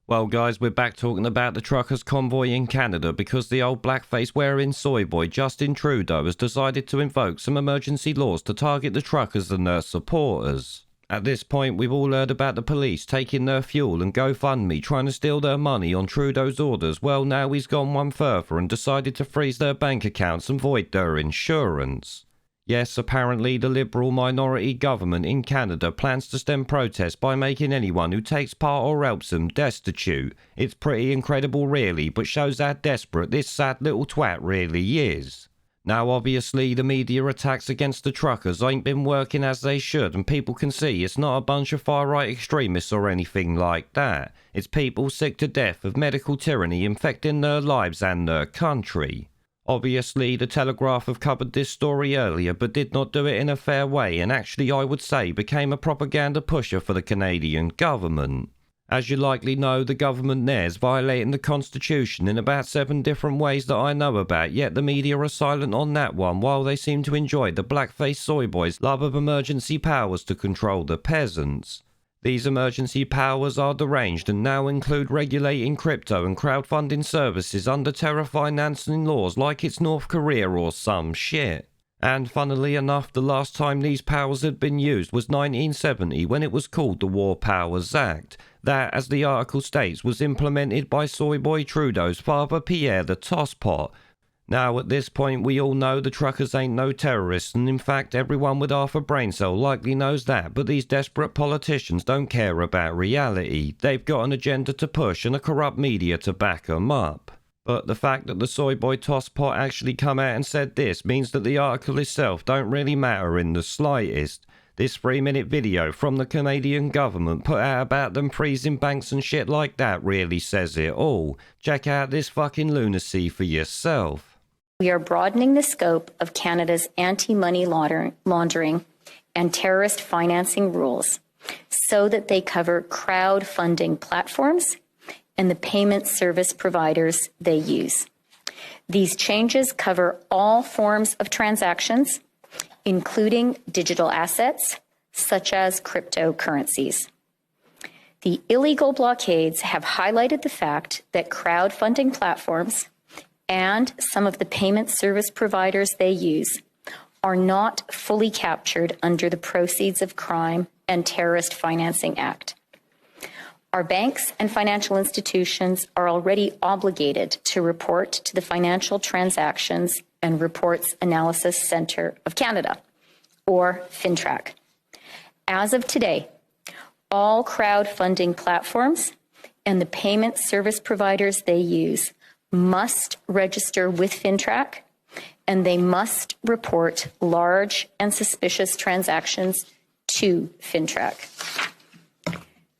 Well guys, we're back talking about the truckers' convoy in Canada because the old blackface wearing soy boy Justin Trudeau has decided to invoke some emergency laws to target the truckers and their supporters. At this point, we've all heard about the police taking their fuel and GoFundMe trying to steal their money on Trudeau's orders. Well, now he's gone one further and decided to freeze their bank accounts and void their insurance. Yes, apparently the Liberal minority government in Canada plans to stem protests by making anyone who takes part or helps them destitute. It's pretty incredible really, but shows how desperate this sad little twat really is. Now obviously the media attacks against the truckers ain't been working as they should, and people can see it's not a bunch of far-right extremists or anything like that. It's people sick to death of medical tyranny infecting their lives and their country. Obviously, the Telegraph have covered this story earlier, but did not do it in a fair way, and actually I would say became a propaganda pusher for the Canadian government. As you likely know, the government there's violating the Constitution in about 7 different ways that I know about, yet the media are silent on that one, while they seem to enjoy the blackface soy boys' love of emergency powers to control the peasants. These emergency powers are deranged and now include regulating crypto and crowdfunding services under terror financing laws like it's North Korea or some shit. And funnily enough, the last time these powers had been used was 1970 when it was called the War Powers Act. That, as the article states, was implemented by soy boy Trudeau's father Pierre the Tosspot. Now at this point we all know the truckers ain't no terrorists, and in fact everyone with half a brain cell likely knows that, but these desperate politicians don't care about reality. They've got an agenda to push and a corrupt media to back them up. But the fact that the soy boy Tosspot actually come out and said this means that the article itself don't really matter in the slightest. This 3-minute video from the Canadian government put out about them freezing banks and shit like that really says it all. Check out this fucking lunacy for yourself. We are broadening the scope of Canada's anti-money laundering and terrorist financing rules so that they cover crowdfunding platforms and the payment service providers they use. These changes cover all forms of transactions, including digital assets such as cryptocurrencies. The illegal blockades have highlighted the fact that crowdfunding platforms and some of the payment service providers they use are not fully captured under the Proceeds of Crime and Terrorist Financing Act. Our banks and financial institutions are already obligated to report to the Financial Transactions and Reports Analysis Centre of Canada, or FINTRAC. As of today, all crowdfunding platforms and the payment service providers they use must register with FINTRAC, and they must report large and suspicious transactions to FINTRAC.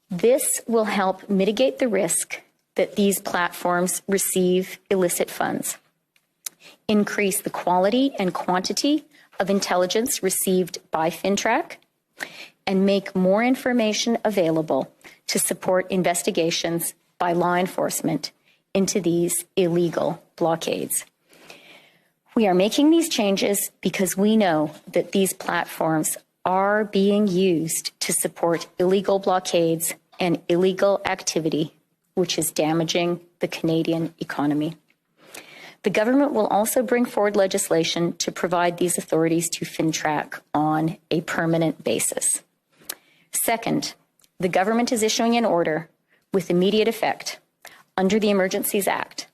This will help mitigate the risk that these platforms receive illicit funds, increase the quality and quantity of intelligence received by FINTRAC, and make more information available to support investigations by law enforcement into these illegal blockades. We are making these changes because we know that these platforms are being used to support illegal blockades and illegal activity, which is damaging the Canadian economy. The government will also bring forward legislation to provide these authorities to FINTRAC on a permanent basis. Second, the government is issuing an order with immediate effect under the Emergencies Act,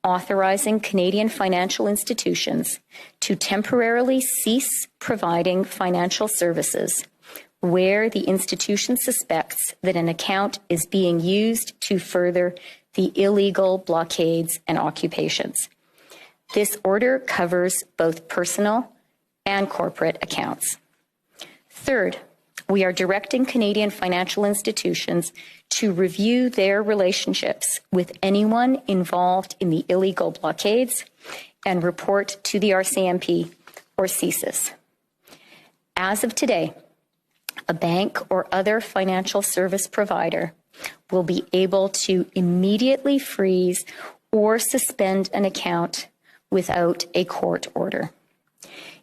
authorizing Canadian financial institutions to temporarily cease providing financial services where the institution suspects that an account is being used to further the illegal blockades and occupations. This order covers both personal and corporate accounts. Third, we are directing Canadian financial institutions to review their relationships with anyone involved in the illegal blockades and report to the RCMP or CSIS. As of today, a bank or other financial service provider will be able to immediately freeze or suspend an account without a court order.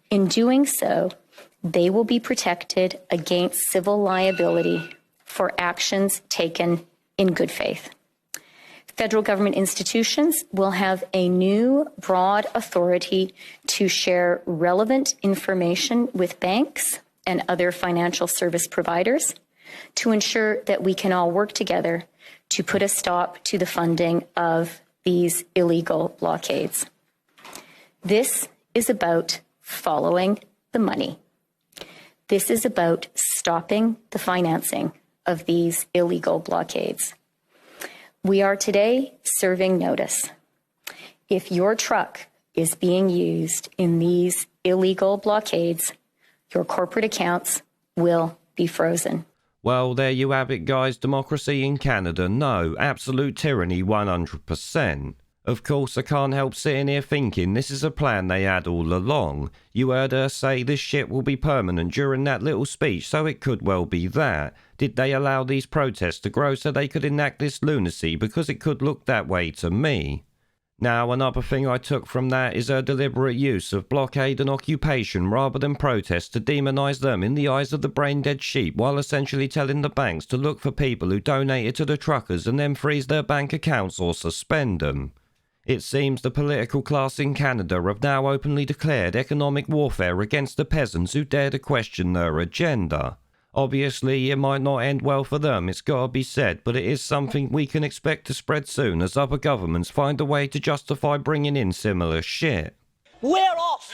In doing so, they will be protected against civil liability for actions taken in good faith. Federal government institutions will have a new broad authority to share relevant information with banks and other financial service providers to ensure that we can all work together to put a stop to the funding of these illegal blockades. This is about following the money. This is about stopping the financing of these illegal blockades. We are today serving notice. If your truck is being used in these illegal blockades, your corporate accounts will be frozen. Well, there you have it, guys. Democracy in Canada. No, absolute tyranny 100%. Of course, I can't help sitting here thinking this is a plan they had all along. You heard her say this shit will be permanent during that little speech, so it could well be that. Did they allow these protests to grow so they could enact this lunacy? Because it could look that way to me. Now, another thing I took from that is her deliberate use of blockade and occupation rather than protest to demonise them in the eyes of the brain-dead sheep, while essentially telling the banks to look for people who donated to the truckers and then freeze their bank accounts or suspend them. It seems the political class in Canada have now openly declared economic warfare against the peasants who dare to question their agenda. Obviously, it might not end well for them, it's gotta be said, but it is something we can expect to spread soon as other governments find a way to justify bringing in similar shit. We're off!